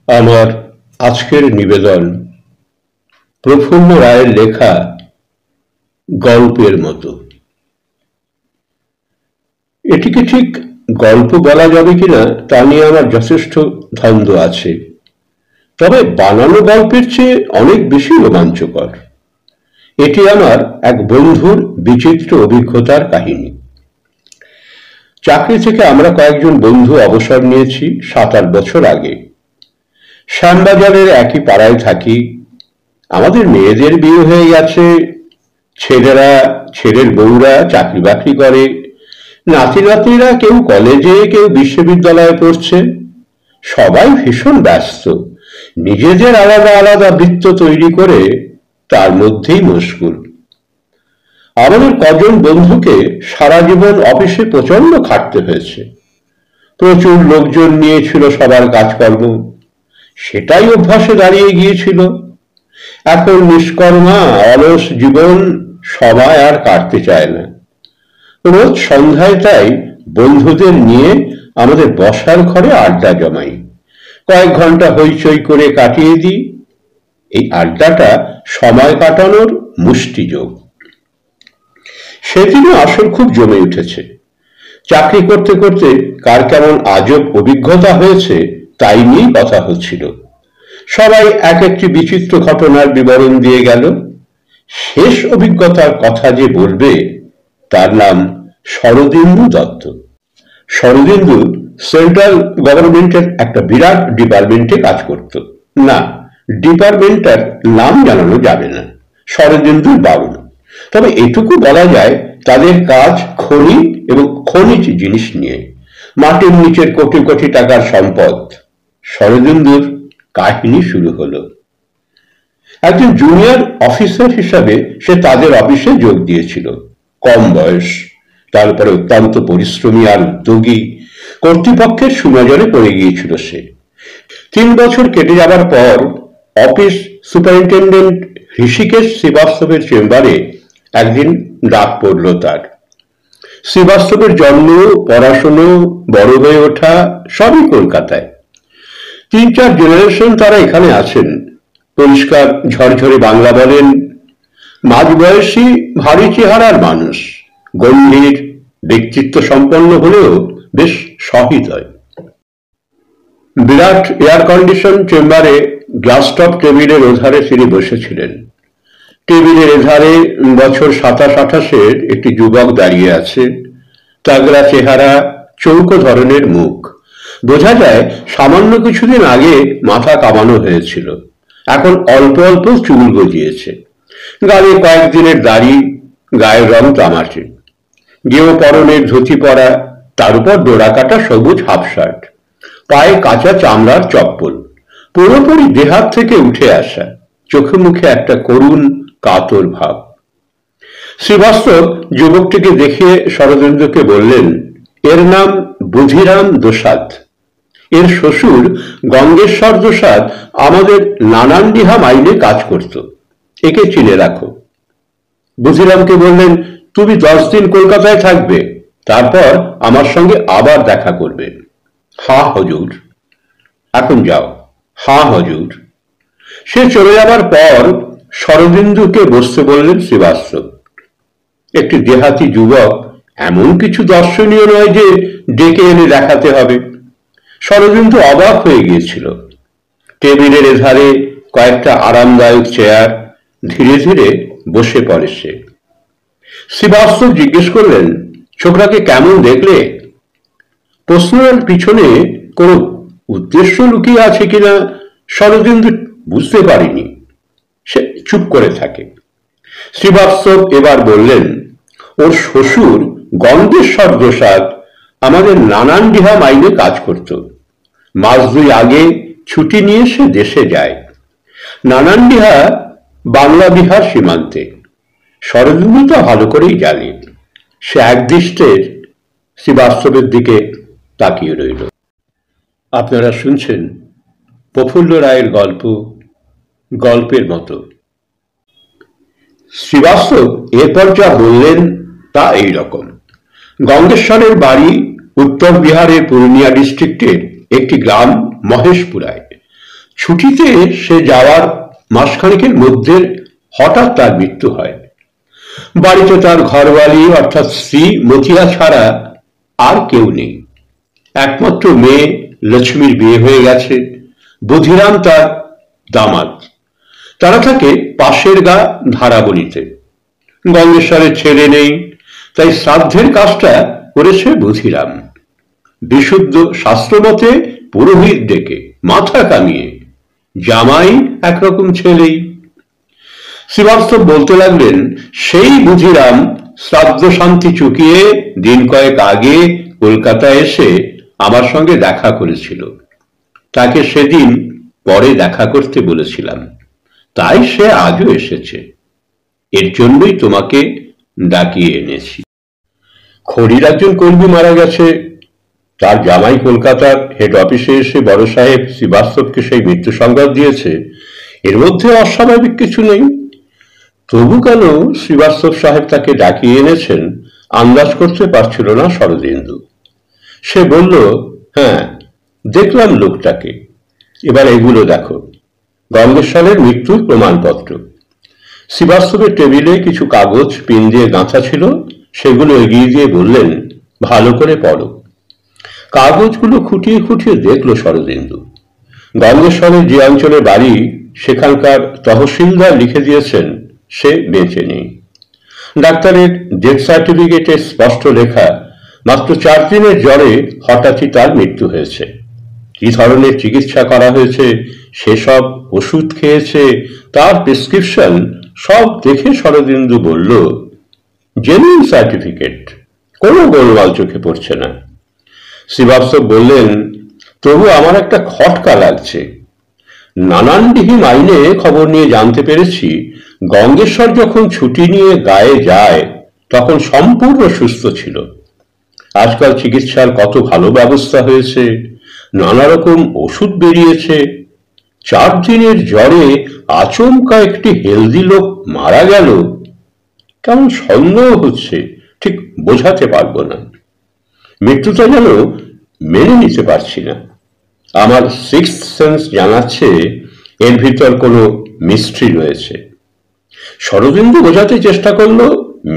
আমার আজকের নিবেদন প্রফুল্ল রায়ের লেখা গল্পের মতো। এটিকে ঠিক গল্প বলা যাবে কিনা তা নিয়ে আমার যথেষ্ট দ্বন্দ্ব আছে, তবে বানানো গল্পের চেয়ে অনেক বেশি রোমাঞ্চকর। এটি আমার এক বন্ধুর বিচিত্র অভিজ্ঞতার কাহিনী। চাকরি থেকে আমরা কয়েকজন বন্ধু অবসর নিয়েছি 7-8 বছর আগে। শ্যামবাজারের একই পাড়ায় থাকি। আমাদের মেয়েদের বিয়ে হয়ে গেছে, ছেলেরা ছেলের বউরা চাকরি বাকরি করে, নাতি নাতনিরা কেউ কলেজে কেউ বিশ্ববিদ্যালয়ে পড়ছে। সবাই ভীষণ ব্যস্ত, নিজেদের আলাদা আলাদা বৃত্ত তৈরি করে তার মধ্যেই মশগুল। আমাদের কজন বন্ধুকে সারা জীবন অফিসে প্রচন্ড খাটতে হয়েছে। প্রচুর লোকজন নিয়েছিল সবার কাজকর্ম, সেটাই অভ্যাসে দাঁড়িয়ে গিয়েছিল। এখন নিষ্কর্মা অলস জীবন সবাই আর কাটতে চায় না। রোজ সন্ধ্যায় তাই বন্ধুদের নিয়ে আমাদের বসার ঘরে আড্ডা জমাই, কয়েক ঘন্টা হইচই করে কাটিয়ে দিই। এই আড্ডাটা সময় কাটানোর মুষ্টিযোগ। সেদিনও আসর খুব জমে উঠেছে। চাকরি করতে করতে কার কেমন আজব অভিজ্ঞতা হয়েছে তাই নিয়ে কথা হচ্ছিল। সবাই এক একটি বিচিত্র ঘটনার বিবরণ দিয়ে গেল। শেষ অভিজ্ঞতার কথা যে বলবে তার নাম শরদিন্দু দত্ত। শরদিন্দু সেন্ট্রাল গভর্নমেন্টের একটা বিরাট ডিপার্টমেন্টে কাজ করত। না, ডিপার্টমেন্টটার নাম জানানো যাবে না, শরদিন্দুর বাবু। তবে এটুকু বলা যায় তাদের কাজ খনি এবং খনিজ জিনিস নিয়ে। মাটির নিচের কোটি কোটি টাকার সম্পদ। শরদিন্দুর কাহিনী শুরু হলো। একজন জুনিয়র অফিসার হিসাবে সে তাদের অফিসে যোগ দিয়েছিল। কম বয়স, তারপরে অত্যন্ত পরিশ্রমী আর উদ্যোগী। কর্তৃপক্ষের সুনজরে পড়ে গিয়েছিল সে। 3 বছর কেটে যাবার পর অফিস সুপারিনটেন্ডেন্ট ঋষিকেশ শ্রীবাস্তবের চেম্বারে একদিন ডাক পড়ল তার। শ্রীবাস্তবের জন্ম, পড়াশুনো, বড় হয়ে ওঠা সবই কলকাতায়। 3-4 জেনারেশন তারা এখানে আছেন। পরিষ্কার ঝরঝরে বাংলা বলেন। মাঝবয়সী ভারী চেহারার মানুষ, গম্ভীর ব্যক্তিত্ব সম্পন্ন হলেও বেশ সহৃদয়। বিরাট এয়ার কন্ডিশন চেম্বারে গ্লাস টপ টেবিলের ওধারে তিনি বসেছিলেন। টেবিলের এধারে বছর 27-28-এর একটি যুবক দাঁড়িয়ে আছে। তাগড়া চেহারা, চৌকো ধরনের মুখ। বোঝা যায় সামান্য কিছুদিন আগে মাথা কামানো হয়েছিল, এখন অল্প অল্প চুল গজিয়েছে। গালে কয়েকদিনের দাড়ি, গায়ের রং তামাটে। গেও পরনের ধুতি পরা, তার উপর ডোরা কাটা সবুজ হাফ শার্ট, পায়ে কাঁচা চামড়ার চপ্পল। পুরোপুরি দেহাত থেকে উঠে আসা, চোখে মুখে একটা করুণ কাতর ভাব। শ্রীবাস্তব যুবকটিকে দেখিয়ে শরদিন্দুকে বললেন, এর নাম বুধিরাম দোসাদ। এর শ্বশুর গঙ্গেশ্বর দোসাদ আমাদের নানানডিহা মাইনে কাজ করত, একে চিনে রাখো। বুধিরামকে বললেন, তুমি 10 দিন কলকাতায় থাকবে, তারপর আমার সঙ্গে আবার দেখা করবে। হ্যাঁ হুজুর। এখন যাও। হ্যাঁ হুজুর। সে চলে যাবার পর শরদিন্দুকে বসতে বললেন শ্রীবাস্তব। একটি দেহাতি যুবক এমন কিছু দর্শনীয় নয় যে ডেকে এনে দেখাতে হবে। শরদিন্দু অবাক হয়ে গিয়েছিল। টেবিলের এধারে কয়েকটা আরামদায়ক চেয়ার। ধীরে ধীরে বসে পড়ে সে। শ্রীবাস্তব জিজ্ঞেস করলেন, ছোকরাকে কেমন দেখলে? প্রশ্নের পিছনে কোনো উদ্দেশ্য লুকিয়ে আছে কিনা শরদিন্দু বুঝতে পারেনি। সে চুপ করে থাকে। শ্রীবাস্তব এবার বললেন, ওর শ্বশুর গঙ্গেশ্বর দোসাদ আমাদের নানানডিহা মাইনে কাজ করত। মাস 2 আগে ছুটি নিয়ে সে দেশে যায়। নানানডিহা বাংলা বিহার সীমান্তে। শরদিন্দু তো ভালো করেই জানে। সে একদৃষ্টে শ্রীবাস্তবের দিকে তাকিয়ে রইল। আপনারা শুনছেন প্রফুল্ল রায়ের গল্প গল্পের মতো। শ্রীবাস্তব এরপর যা বললেন তা এই রকম। গঙ্গেশ্বরের বাড়ি উত্তর বিহারের পূর্ণিয়া ডিস্ট্রিক্টের একটি গ্রাম মহেশপুরায়। ছুটিতে সে যাওয়ার মাসখানেকের মধ্যে হঠাৎ তার মৃত্যু হয়। বাড়িতে তার ঘরবালি অর্থাৎ স্ত্রী মতিয়া ছাড়া আর কেউ নেই। একমাত্র মেয়ে লক্ষ্মীর বিয়ে হয়ে গেছে, বুধিরাম তার দামাদ। তারা থাকে পাশের গা ধারাবলিতে। গঙ্গেশ্বরের ছেলে নেই, তাই শ্রাদ্ধের কাজটা করেছে বুধিরাম। বিশুদ্ধ শাস্ত্রমতে পুরোহিত ডেকে মাথা কামিয়ে, জামাই একরকম ছেলেই। শ্রীবাস্তব বলতে লাগলেন, সেই বুধিরাম শ্রাদ্ধ শান্তি চুকিয়ে দিন কয়েক আগে কলকাতায় এসে আমার সঙ্গে দেখা করেছিল। তাকে সেদিন পরে দেখা করতে বলেছিলাম, তাই সে আজও এসেছে। এর জন্যই তোমাকে ডাকিয়ে এনেছি। খড়ির একজন কর্মী মারা গেছে, তার জামাই কলকাতার হেড অফিসে এসে বড় সাহেব শ্রীবাস্তবকে সেই মৃত্যু সংবাদ দিয়েছে। এর মধ্যে অস্বাভাবিক কিছু নেই। তবু কেন শ্রীবাস্তব সাহেব তাকে ডাকিয়ে এনেছেন আন্দাজ করতে পারছিল না শরদিন্দু। সে বলল, হ্যাঁ দেখলাম লোকটাকে, এবার এগুলো দেখো। গঙ্গেশ্বরের মৃত্যুর প্রমাণপত্র। শ্রীবাস্তবের টেবিলে কিছু কাগজ পিন দিয়ে গাঁথা ছিল, সেগুলো এগিয়ে দিয়ে বললেন, ভালো করে পড়ো। কাগজগুলো খুঁটিয়ে খুঁটিয়ে দেখল শরদিন্দু। গঙ্গেশ্বরের যে অঞ্চলে বাড়ি সেখানকার তহসিলদার লিখে দিয়েছেন সে বেঁচে নেই। ডাক্তারের ডেথ সার্টিফিকেটে স্পষ্ট লেখা, মাত্র 4 দিনের জ্বরে হঠাৎই তার মৃত্যু হয়েছে। কি ধরনের চিকিৎসা করা হয়েছে, সেসব ওষুধ খেয়েছে, তার প্রেসক্রিপশন সব দেখে শরদিন্দু বলল, জেনুইন সার্টিফিকেট, কোনো গোলমাল চোখে পড়ছে না। শ্রীবাস্তব বললেন, তবু আমার একটা খটকা লাগছে। নানানডিহি মাইনে খবর নিয়ে জানতে পেরেছি, গঙ্গেশ্বর যখন ছুটি নিয়ে গায়ে যায় তখন সম্পূর্ণ সুস্থ ছিল। আজকাল চিকিৎসার কত ভালো ব্যবস্থা হয়েছে, নানা রকম ওষুধ বেরিয়েছে। 4 দিনের জ্বরে আচমকা একটি হেলদি লোক মারা গেল, কেমন সন্দেহ হচ্ছে, ঠিক বোঝাতে পারবো না। মৃত্যুটা যেন মেনে নিতে পারছি না। আমার সিক্সথ সেন্স জানাচ্ছে এর ভিতর কোনো মিস্ট্রি রয়েছে। শরদিন্দু বোঝাতে চেষ্টা করলো,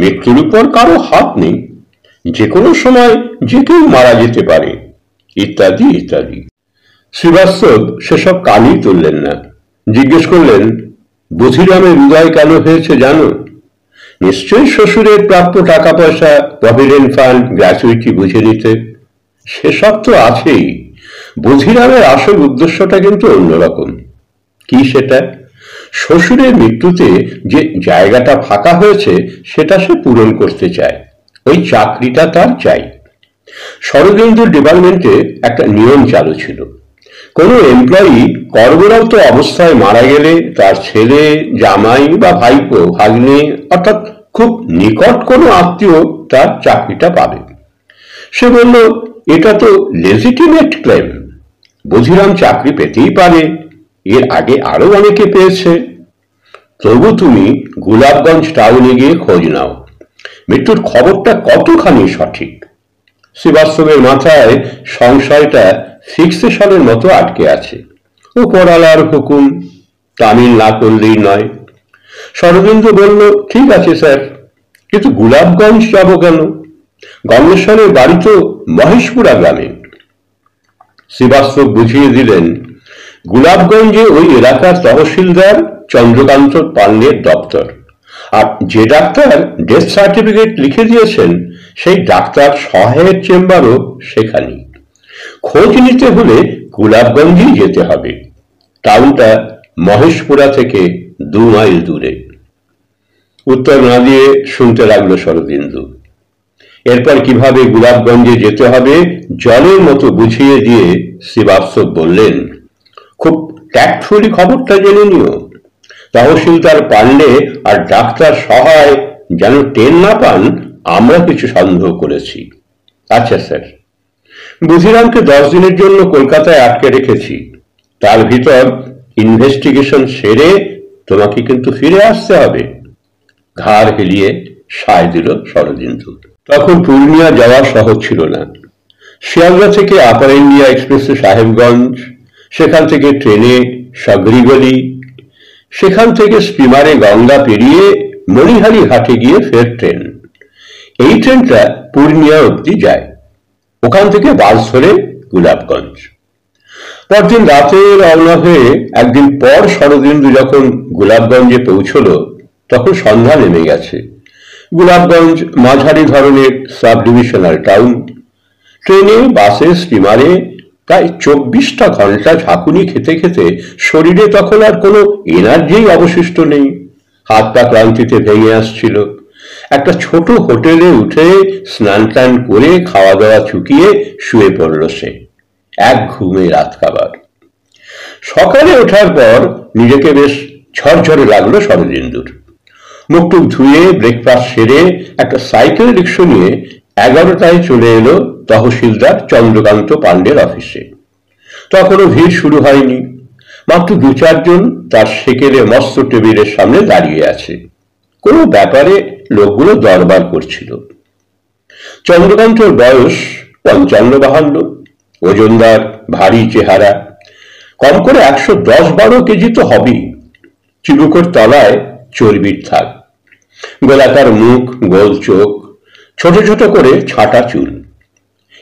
মৃত্যুর উপর কারো হাত নেই, যে কোনো সময় যে কেউ মারা যেতে পারে, ইত্যাদি ইত্যাদি। শ্রীবাস্তব সেসব কানই তুললেন না। জিজ্ঞেস করলেন, বুধিরামের হৃদয় কেন হয়েছে জানো? নিশ্চয়ই শ্বশুরের প্রাপ্য টাকা পয়সা, প্রভিডেন্ট ফান্ড, গ্র্যাচুইটি বুঝে নিতে। সেসব তো আছেই, বুধিরামের আসল উদ্দেশ্যটা কিন্তু অন্যরকম। কি সেটা? শ্বশুরের মৃত্যুতে যে জায়গাটা ফাঁকা হয়েছে সেটা সে পূরণ করতে চায়, ওই চাকরিটা তার চাই। শরদিন্দুর ডিপার্টমেন্টে একটা নিয়ম চালু ছিল, কোনো এমপ্লয়ি কর্মরত অবস্থায় মারা গেলে তার ছেলে, জামাই বা ভাইপো, ভাগ্নে অর্থাৎ খুব নিকট কোনো আত্মীয় তার চাকরিটা পাবে। সে বলল, এটা তো লেজিটিমেট ক্লেম, বুধিরাম চাকরি পেতেই পারে, এর আগে আরো অনেকে পেয়েছে। তবু তুমি গোলাপগঞ্জ টাউনে গিয়ে খোঁজ নাও, মৃত্যুর খবরটা কতখানি সঠিক। শ্রীবাস্তবের মাথায় সংশয়টা ফিক্সেশনের মতো আটকে আছে। ও পড়ালার হুকুম, তামিল না করলেই নয়। শরদিন্দু বলল, ঠিক আছে স্যার, কিন্তু গোলাপগঞ্জ যাব কেন? গঙ্গেশ্বরের বাড়ি তো মহেশপুরা গ্রামে। শ্রীবাস্তব বুঝিয়ে দিলেন, গোলাপগঞ্জে ওই এলাকার তহসিলদার চন্দ্রকান্ত পান্ডের দপ্তর, আর যে ডাক্তার ডেথ সার্টিফিকেট লিখে দিয়েছেন সেই ডাক্তার সহায়ের চেম্বারও সেখানেই। খোঁজ নিতে হলে গোলাপগঞ্জেই যেতে হবে। টাউনটা মহেশপুরা থেকে 2 মাইল দূরে। উত্তর না দিয়ে শুনতে লাগলো শরদিন্দু। এরপর কিভাবে গোলাপগঞ্জে যেতে হবে জলের মতো বুঝিয়ে দিয়ে শ্রীবাস্তব বললেন, খুব ট্যাক্টফুলি খবরটা জেনে নিও। তহসিলদার পান্ডে আর ডাক্তার সহায় যেন টের না পান আমরা কিছু সন্দেহ করেছি। আচ্ছা স্যার। বুধিরামকে 10 দিনের জন্য কলকাতায় আটকে রেখেছি, তার ভিতর ইনভেস্টিগেশন সেরে তোমাকে কিন্তু ফিরে আসতে হবে। ঘাড় হেলিয়ে সায় দিল শরদিন্দু। তখন পূর্ণিয়া যাওয়া সহজ ছিল না। শিয়ালদা থেকে আপার ইন্ডিয়া এক্সপ্রেসে সাহেবগঞ্জ, সেখান থেকে ট্রেনে সাগরিগলি, সেখান থেকে স্টিমারে গঙ্গা পেরিয়ে মণিহারি ঘাটে গিয়ে ফের ট্রেন। এই ট্রেনটা পূর্ণিয়া অব্দি যায়, ওখান থেকে বাস ধরে গোলাপগঞ্জ। পরদিন রাতে রওনা হয়ে একদিন পর শরদিন্দু যখন গোলাপগঞ্জে পৌঁছল তখন সন্ধ্যা নেমে গেছে। গোলাপগঞ্জ মাঝারি ধরনের সাব ডিভিশনাল টাউন। ট্রেনে, বাসে, স্টিমারে প্রায় 24টা ঘন্টা ঝাঁকুনি খেতে খেতে শরীরে তখন আর কোনো এনার্জি অবশিষ্ট নেই। হাত পা ক্লান্তিতে ভেঙে আসছিল। একটা ছোট হোটেলে উঠে স্নান টান করে খাওয়া দাওয়া চুকিয়ে শুয়ে পড়ল সে। এক ঘুমে রাত কাবার। সকালে ওঠার পর নিজেকে বেশ ঝরঝরে লাগলো শরদিন্দুর। মুখটুক ধুয়ে ব্রেকফাস্ট সেরে একটা সাইকেল রিক্সা নিয়ে 11টায় চলে এলো তহসিলদার চন্দ্রকান্ত পাণ্ডের অফিসে। তখনও ভিড় শুরু হয়নি, মাত্র 2-4 জন তার সেকেলে মস্ত টেবিলের সামনে দাঁড়িয়ে আছে। কোনো ব্যাপারে লোকগুলো দরবার করছিল। চন্দ্রকান্তর বয়স 55-52, ওজনদার, ভারী চেহারা, কম করে 110-12 কেজি তো হবেই। চিবুকের তলায় চর্বির থাক, গোলাকার মুখ, গোল চোখ, ছোট ছোট করে ছাটা চুল,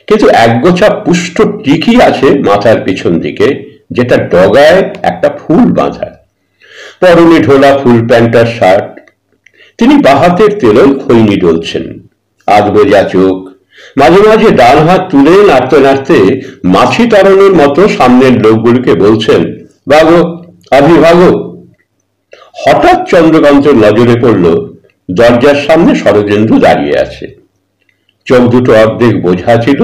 কিন্তু একগোছা পুষ্ট টিকি আছে মাথার পিছন দিকে, যেটা ডগায় একটা ফুল বাঁধা। পরনে ঢোলা ফুল প্যান্টার শার্ট। তিনি বাহাতের তেলোয় খৈনি ডলছেন, আধবোজা চোখ, মাঝে মাঝে ডান হাত তুলে নাড়তে নাড়তে মাছি তাড়ানোর মতো সামনের লোকগুলিকে বলছেন, ভাগো, আভি ভাগো। হঠাৎ চন্দ্রকান্তের নজরে পড়ল দরজার সামনে শরদিন্দু দাঁড়িয়ে আছে। চোখ দুটো অর্ধেক বোঝা ছিল,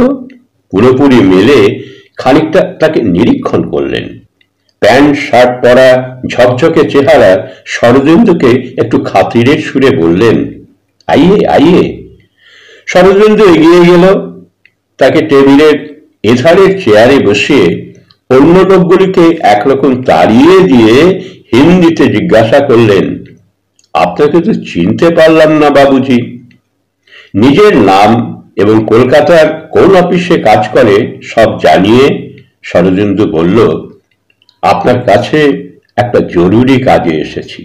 পুরোপুরি মেলে খানিকটা তাকে নিরীক্ষণ করলেন। প্যান্ট শার্ট পরা ঝকঝকে চেহারা শরদিন্দুকে একটু খাতিরের সুরে বললেন, আইয়ে আইয়ে। শরদিন্দু এগিয়ে গেল, তাকে টেবিলের এধারের চেয়ারে বসিয়ে অন্য লোকগুলিকে একরকম তাড়িয়ে দিয়ে হিন্দিতে জিজ্ঞাসা করলেন, আপনাকে তো চিনতে পারলাম না বাবুজি। নিজের নাম এবং কলকাতার কোন অফিসে কাজ করে সব জানিয়ে শরদিন্দু বলল, আপনার কাছে একটা জরুরি কাজে এসেছি।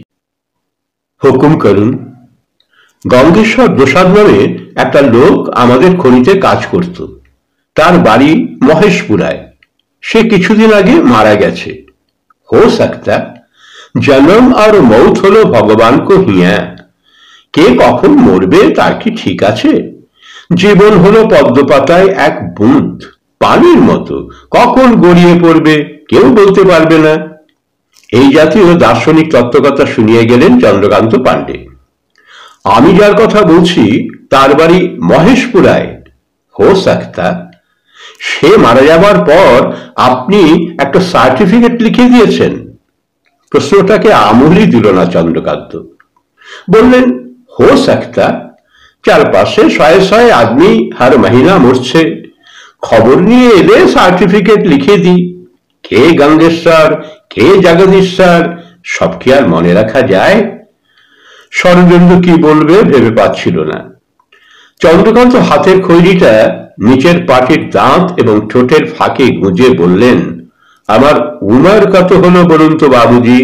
হুকুম করুন। গঙ্গেশ্বর প্রসাদ নামে একটা লোক আমাদের খনিতে কাজ করত। তার বাড়ি মহেশপুরায়। সে কিছুদিন আগে মারা গেছে। হো সকতা জন্ম আর মৌত হলো ভগবান কো হিয়া। কে কখন মরবে তার কি ঠিক আছে? জীবন হলো পদ্মপাতায় এক বুঁদ, পানির মতো, কখন গড়িয়ে পড়বে কেউ বলতে পারবে না। এই জাতীয় দার্শনিক তত্ত্বকথা শুনিয়ে গেলেন চন্দ্রকান্ত পাণ্ডে। আমি যার কথা বলছি তার বাড়ি মহেশপুরায়। হো সকতা সে মারা যাবার পর আপনি একটা সার্টিফিকেট লিখে দিয়েছেন। প্রশ্নটাকে আমলই দিল না চন্দ্রকান্ত। বললেন, হো সকতা, চারপাশে 100 আদমি হর মহিনা মরছে, খবর নিয়ে এলে সার্টিফিকেট লিখে দিই। কে গঙ্গেশ্বর, কে জগদীশ্বর, সব কি আর মনে রাখা যায়? শরদিন্দু কি বলবে ভেবে পাচ্ছিল না। চন্দ্রকান্ত হাতের খৈরিটা নিচের পাটির দাঁত এবং ঠোঁটের ফাঁকে গুঁজে বললেন, আমার উমর কত হলো বলুন তো বাবুজি?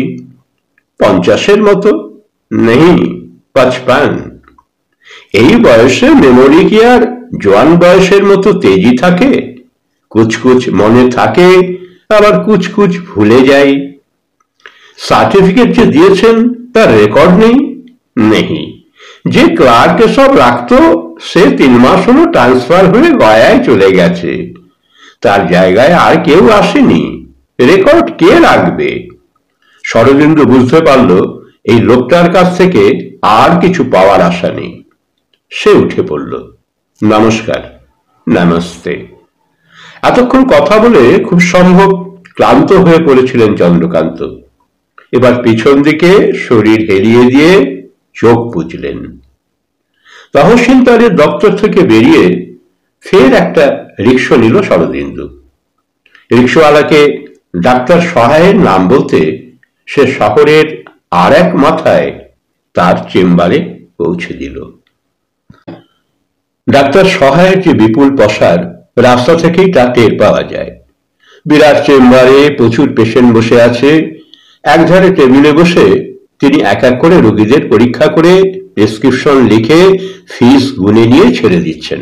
50-এর মতো? নেই, 55। এই বয়সে মেমোরি কি আর জোয়ান বয়সের মতো তেজি থাকে? কুচকুচ মনে থাকে, আবার কুচকুচ ভুলে যাই। সার্টিফিকেট যে দিয়েছেন তার রেকর্ড নেই? নেই। যে ক্লার্ক সব রাখতো সে 3 মাস হলো ট্রান্সফার হয়ে গয়ায় চলে গেছে। তার জায়গায় আর কেউ আসেনি। রেকর্ড কে রাখবে? শরদিন্দু বুঝতে পারল এই লোকটার কাছ থেকে আর কিছু পাওয়ার আশা নেই। সে উঠে পড়ল। নমস্কার, নমস্তে। এতক্ষণ কথা বলে খুব সম্ভব ক্লান্ত হয়ে পড়েছিলেন চন্দ্রকান্ত। এবার পিছন দিকে শরীর হেলিয়ে দিয়ে চোখ বুঝলেন। তহসিলদারের দপ্তর থেকে বেরিয়ে ফের একটা রিক্সা নিল শরদিন্দু। রিক্সাওয়ালাকে ডাক্তার সহায়ের নাম বলতে সে শহরের আর এক মাথায় তার চেম্বারে পৌঁছে দিল। ডাক্তার সহায়ের যে বিপুল পসার রাস্তা থেকেই তা টের পাওয়া যায়। বিরাট চেম্বারে প্রচুর পেশেন্ট বসে আছে, একধারে টেবিলে বসে তিনি এক এক করে রোগীদের পরীক্ষা করে প্রেসক্রিপশন লিখে ফিস গুনে নিয়ে ছেড়ে দিচ্ছেন।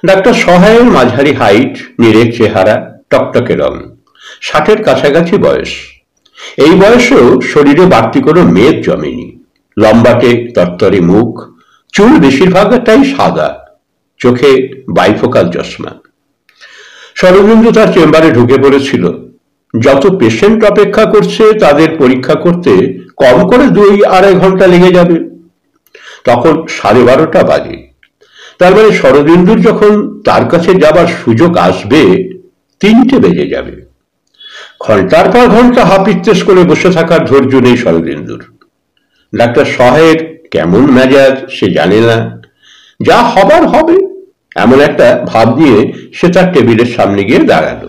ডাক্তার সহায়ের মাঝারি হাইট, নিরেট চেহারা, টকটকে রং, 60-এর কাছাকাছি বয়স। এই বয়সেও শরীরে বাড়তি কোনো মেদ জমেনি। লম্বাটে তরতরে মুখ, চুল বেশিরভাগটাই সাদা, চোখে বাইফোকাল চশমা। শরদিন্দু তার চেম্বারে ঢুকে পড়েছিল। যত পেশেন্ট অপেক্ষা করছে তাদের পরীক্ষা করতে কম করে 2-2.5 ঘন্টা লেগে যাবে। তখন 12:30 বাজে। তার মানে শরদিন্দুর যখন তার কাছে যাবার সুযোগ আসবে 3টে বেজে যাবে। ঘন্টার পর ঘন্টা হাপিত্তেশ করে বসে থাকার ধৈর্য নেই শরদিন্দুর। ডাক্তার সহায়ের কেমন মেজাজ সে জানে না, যা হবার হবে এমন একটা ভাব নিয়ে সে তার টেবিলের সামনে গিয়ে দাঁড়ালো।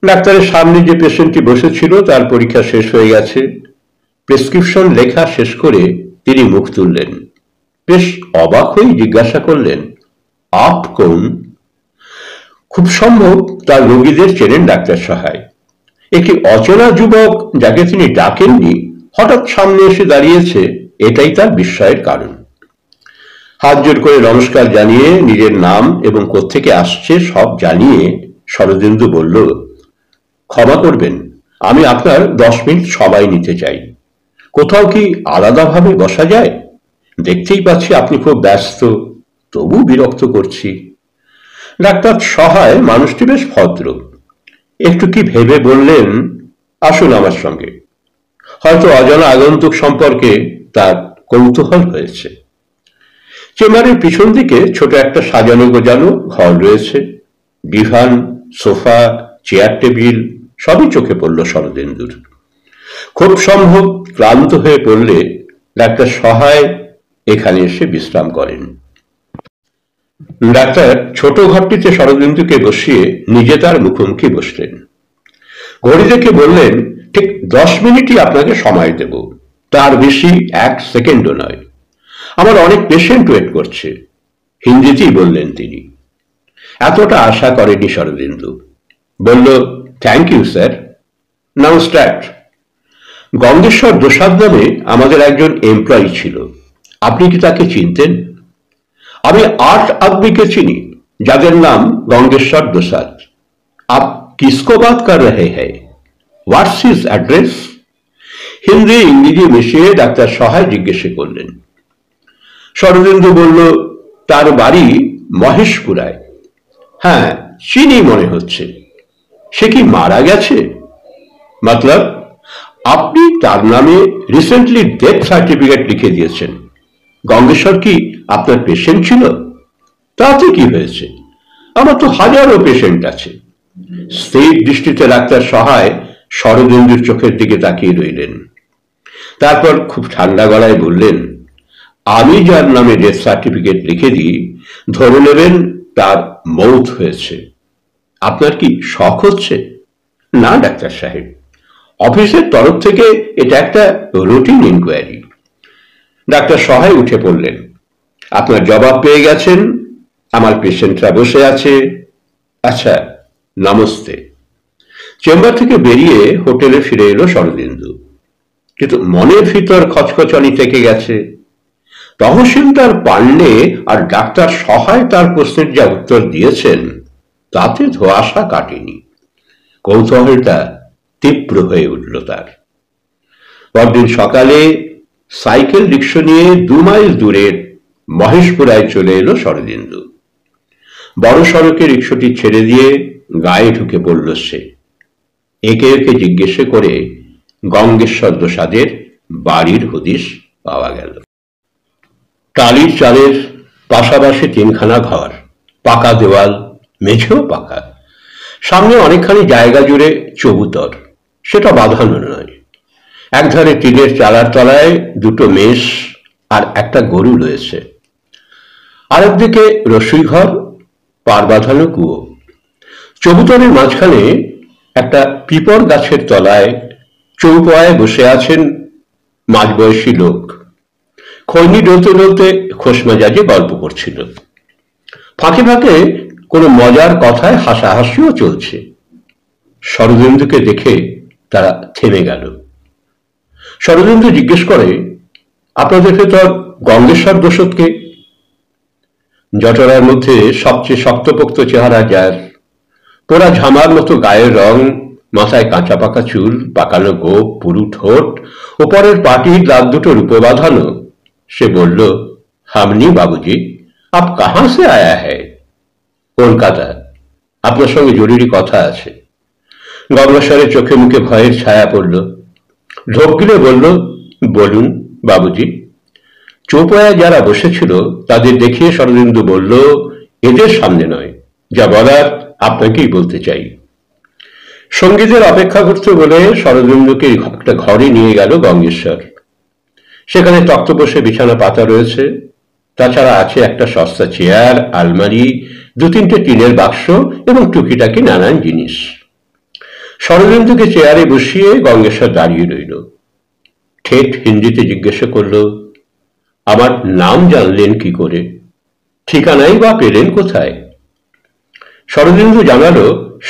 ডাক্তারের সামনে যে পেশেন্টটি বসেছিল তার পরীক্ষা শেষ হয়ে গেছে। প্রেসক্রিপশন লেখা শেষ করে তিনি মুখ তুললেন। বেশ অবাক হয়ে জিজ্ঞাসা করলেন, আপ কোন? খুব সম্ভব তার রোগীদের চেনেন ডাক্তার সহায়। একটি অচেনা যুবক যাকে তিনি ডাকেননি হঠাৎ সামনে এসে দাঁড়িয়েছে, এটাই তার বিস্ময়ের কারণ। হাত জোর করে নমস্কার জানিয়ে নিজের নাম এবং কোত্থেকে আসছে সব জানিয়ে শরদিন্দু বলল, ক্ষমা করবেন, আমি আপনার 10 মিনিট সময় নিতে চাই। কোথাও কি আলাদাভাবে বসা যায়? দেখতেই পাচ্ছি আপনি খুব ব্যস্ত, তবু বিরক্ত করছি। ডাক্তার সহায় মানুষটি বেশ ভদ্র। একটু কি ভেবে বললেন, আসুন আমার সঙ্গে। হয়তো অজানা আগন্তুক সম্পর্কে তার কৌতূহল হয়েছে। চেম্বারের পিছন দিকে ছোট একটা সাজানো গোজানো ঘর রয়েছে। ডিভান, সোফা, চেয়ার টেবিল সবই চোখে পড়ল শরদিন্দুর। খুব সম্ভব ক্লান্ত হয়ে পড়লে ডাক্তার সহায় এখানে এসে বিশ্রাম করেন। ডাক্তার ছোট ঘরটিতে শরদিন্দুকে বসিয়ে নিজে তার মুখোমুখি বসলেন। ঘড়ি দেখে বললেন, ঠিক 10 মিনিটই আপনাকে সময় দেব, তার বেশি 1 সেকেন্ডও নয়। আমার অনেক পেশেন্ট ওয়েট করছে, হিন্দিতেই বললেন তিনি। এতটা আশা করেনি শরদিন্দু। বলল, thank you sir, now start. Gangeshwar Dosad নামে আমাদের একজন এমপ্লয়ি ছিল, আপনি কি তাকে চিনতেন? আমি 8 আদমিকে চিনি যাদের নাম গঙ্গেশ্বর দোসাদ। আপ কিসকো বাত কর রহে হ্যায়? হোয়াটস হিজ অ্যাড্রেস? হিন্দি ইংরেজি মিশিয়ে ডাক্তার সহায় জিজ্ঞেস করলেন। শরদিন্দু বলল, তার বাড়ি মহেশপুরায়। হ্যাঁ, চিনি মনে হচ্ছে। সে কি মারা গেছে? মতলব, আপনি তার নামে রিসেন্টলি ডেথ সার্টিফিকেট লিখে দিয়েছেন। গঙ্গেশ্বর কি আপনার পেশেন্ট ছিল? তাতে কি হয়েছে, আমার তো হাজারো পেশেন্ট আছে। স্থির দৃষ্টিতে ডাক্তার সহায় শরদিন্দুর চোখের দিকে তাকিয়ে রইলেন। তারপর খুব ঠান্ডা গলায় বললেন, আমি যার নামে ডেথ সার্টিফিকেট লিখে দিই, ধরে নেবেন তার মৌত হয়েছে। আপনার কি শখ হচ্ছে? না ডাক্তার সাহেব, অফিসের তরফ থেকে এটা একটা রুটিন ইনকোয়ারি। ডাক্তার সহায় উঠে পড়লেন। আপনার জবাব পেয়ে গেছেন, আমার পেশেন্টরা বসে আছে। আচ্ছা, নমস্তে। চেম্বার থেকে বেরিয়ে হোটেলে ফিরে এলো শরদিন্দু। কিন্তু মনের ভিতর খচখচানি থেকে গেছে। তহসিলদার পান্ডে আর ডাক্তার সহায় তার প্রশ্নের যা উত্তর দিয়েছেন তাতে ধোঁয়াশা কাটেনি। কৌতূহলটা তীব্র হয়ে উঠল তার। পরদিন সকালে সাইকেল রিক্সা নিয়ে 2 মাইল দূরের মহেশপুরায় চলে এলো শরদিন্দু। বড় সড়কে রিক্সাটি ছেড়ে দিয়ে গায়ে ঢুকে পড়ল সে। একে একে জিজ্ঞেস করে গঙ্গেশ্বর দোসাদের বাড়ির হদিশ পাওয়া গেল। টালির চালের পাশাপাশি 3খানা ঘর, পাকা দেওয়াল, মেঝেও পাকা। সামনে অনেকখানি জায়গা জুড়ে চবুতর, সেটা বাঁধানো নয়। একধারে টিনের চালার তলায় 2টো মেষ আর একটা গরু রয়েছে। আরেকদিকে রসুই ঘর, পার বাঁধানো কুয়ো। চবুতরের মাঝখানে একটা পিপর গাছের তলায় চৌপোয়ায় বসে আছেন মাঝবয়সী লোক। খৈনি ডলতে ডলতে খোশ মেজাজে গল্প করছিল। ফাঁকে ফাঁকে কোনো মজার কথায় হাসাহাসিও চলছে। শরদিন্দুকে দেখে তারা থেমে গেল। শরদিন্দু জিজ্ঞেস করে, আপনাদের ভেতর গঙ্গেশ্বর দোষৎকে? জটরার মধ্যে সবচেয়ে শক্তপোক্ত চেহারা যার, পোড়া ঝামার মতো গায়ের রং, মাথায় কাঁচা পাকা চুল, পাকানো গোপ, পুরু ঠোঁট, ওপরের পাটির দাঁত দুটো রূপে বাঁধানো, সে বলল, হামনি বাবুজি, আপ কাহাঁ সে আয়া হ্যায়? কলকাতা, আপনার সঙ্গে জরুরি কথা আছে। গঙ্গেশ্বরের চোখে মুখে ভয়ের ছায়া পড়ল। ঢোক গিলে বলল, বলুন বাবুজি। চৌপায়া যারা বসেছিল তাদের দেখিয়ে শরদিন্দু বলল, এদের সামনে নয়, যা বলার আপনাকেই বলতে চাই। সঙ্গীদের অপেক্ষা করতে বলে শরদিন্দুকে একটা ঘরে নিয়ে গেল গঙ্গেশ্বর। সেখানে তক্তপোষে বিছানা পাতা রয়েছে, তাছাড়া আছে একটা সস্তা চেয়ার, আলমারি, দু তিনটে টিনের বাক্স এবং টুকিটাকি নানান জিনিস। শরদিন্দুকে চেয়ারে বসিয়ে গঙ্গেশ্বর দাঁড়িয়ে রইল। ঠেট হিন্দিতে জিজ্ঞাসা করল, আমার নাম জানলেন কি করে? ঠিকানাই বা পেলেন কোথায়? শরদিন্দু জানালো,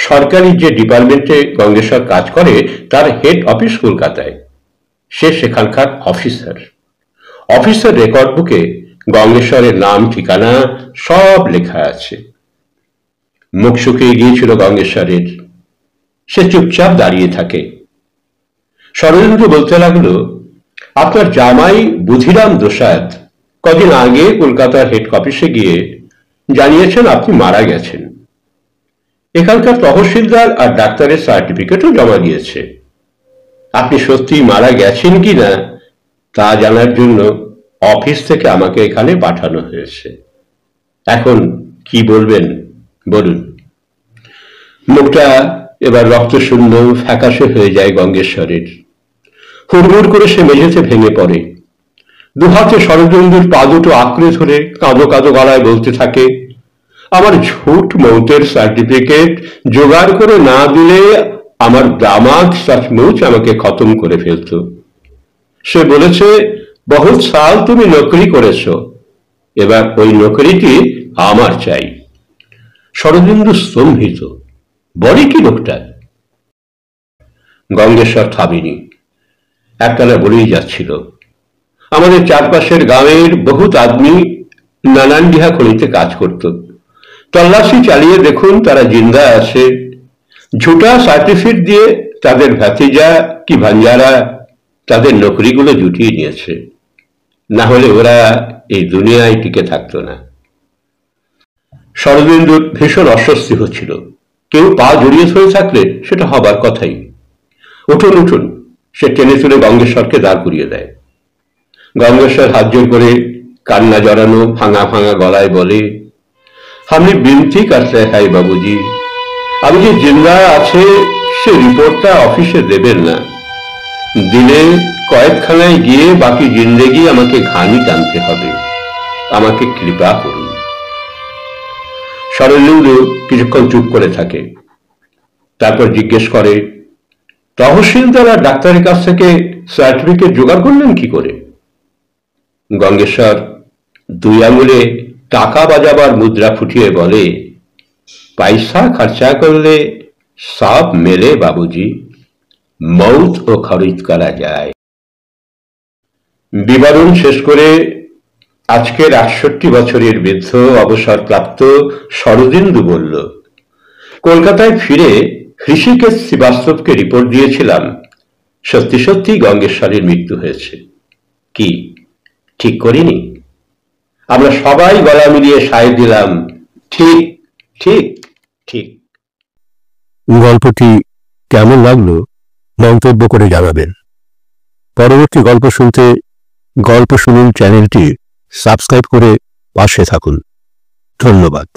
সরকারি যে ডিপার্টমেন্টে গঙ্গেশ্বর কাজ করে তার হেড অফিস কলকাতায়। সে সেখানকার অফিসার। অফিসের রেকর্ড বুকে গঙ্গেশ্বরের নাম ঠিকানা সব লেখা আছে। মুখ শুকিয়ে গিয়েছিল গঙ্গেশ্বরের। সে চুপচাপ দাঁড়িয়ে থাকে। শরদিন্দু বলতে লাগলো, আপনার জামাই বুধিরাম প্রসাদ কদিন আগে কলকাতার হেড অফিসে গিয়ে জানিয়েছেন আপনি মারা গেছেন। এখানকার তহসিলদার আর ডাক্তারের সার্টিফিকেটও জমা দিয়েছে। আপনি সত্যি মারা গেছেন কিনা তা জানার জন্য অফিস থেকে আমাকে এখানে পাঠানো হয়েছে। এখন কি বলবেন বলুন। মুখটা এবার রক্তশূন্য ফ্যাকাশে হয়ে যায় গঙ্গেশ্বরের। হুড়মুড় করে সে মেঝেতে ভেঙে পড়ে। দুহাতে শরদিন্দুর পা দুটো আঁকড়ে ধরে কাঁদো কাঁদো গলায় বলতে থাকে, আমার ঝুট মৌতের সার্টিফিকেট জোগাড় করে না দিলে আমার দামাদ সচমুচ আমাকে খতম করে ফেলত। সে বলেছে, বহুত সাল তুমি নকরি করেছ, এবার ওই নকরিটি আমার চাই। শরদিন্দু স্তম্ভিত, বলে কি লোকটা? গঙ্গেশ্বর থামেনি, একটানা বলেই যাচ্ছিল, আমাদের চারপাশের গ্রামের বহুত আদমি নানান ডিহা খনিতে কাজ করত। তল্লাশি চালিয়ে দেখুন তারা জিন্দা আছে। ঝুটা সার্টিফিকেট দিয়ে তাদের ভাতিজা কি ভাঞ্জারা তাদের নকরিগুলো জুটিয়ে নিয়েছে, না হলে ওরা এই দুনিয়ায় টিকে থাকতো না। শরদিন্দুর ভীষণ অস্বস্তি হচ্ছিল। কেউ পা জড়িয়ে ধরে থাকলে সেটা হবার কথাই। উঠুন উঠুন, সে টেনে তুলে গঙ্গেশ্বরকে দাঁড় করিয়ে দেয়। গঙ্গেশ্বর হাত জোর করে কান্না জড়ানো ভাঙা ভাঙা গলায় বলে, আমি বিনতি করতে হয় বাবুজি, আমি যে জিন্দা আছে সে রিপোর্টটা অফিসে দেবেন না, দিলে কয়েকখানায় গিয়ে বাকি জিন্দেগি আমাকে ঘানি টানতে হবে, আমাকে কৃপা করুন। শরদিন্দু কিছুক্ষণ চুপ করে থাকে, তারপর জিজ্ঞেস করে, তহসিলদার আর ডাক্তারের কাছ থেকে সার্টিফিকেট জোগাড় করলেন কি করে? গঙ্গেশ্বর দুই আঙুলে টাকা বাজাবার মুদ্রা ফুটিয়ে বলে, পয়সা খরচা করলে সব মেলে বাবুজি, মৌত ও খরিদ করা যায়। বিবরণ শেষ করে আজকের ৬৮ বছরের বৃদ্ধ অবসরপ্রাপ্ত শরদিন্দু বলল, কলকাতায় ফিরে হৃষিকেশ শ্রীবাস্তবকে রিপোর্ট দিয়েছিলাম, সত্যি সত্যি গঙ্গেশ্বরের মৃত্যু হয়েছে। কি ঠিক করিনি? আমরা সবাই গলা মিলিয়ে সায় দিলাম, ঠিক ঠিক ঠিক। গল্পটি কেমন লাগলো মন্তব্য করে জানাবেন। পরবর্তী গল্প শুনতে গল্প শুনুন চ্যানেলটি সাবস্ক্রাইব করে পাশে থাকুন। ধন্যবাদ।